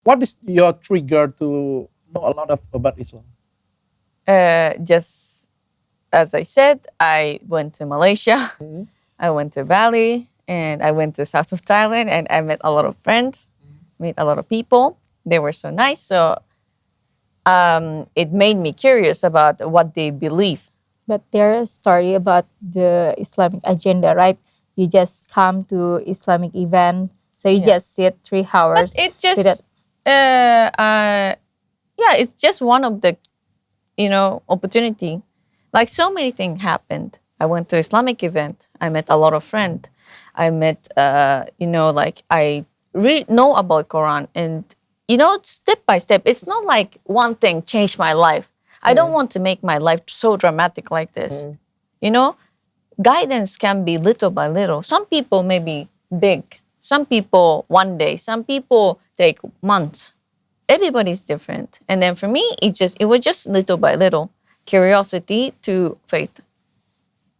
What is your trigger to know a lot about Islam? Just as I said, I went to Malaysia, Mm-hmm. I went to Bali, and I went to south of Thailand, and I met a lot of friends, meet a lot of people. They were so nice. So it made me curious about what they believe. But there's a story about the Islamic agenda, right? You just come to Islamic event, so you Yeah. just sit 3 But hours. it just, without- yeah, it's just one of the, opportunity. Like so many things happened. I went to Islamic event. I met a lot of friends. I met, like I know about Quran and, step by step. It's not like one thing changed my life. I don't want to make my life so dramatic like this. You know, guidance can be little by little. Some people may be big. Some people one day. Some people take months. Everybody's different. And then for me, it was just little by little, curiosity to faith.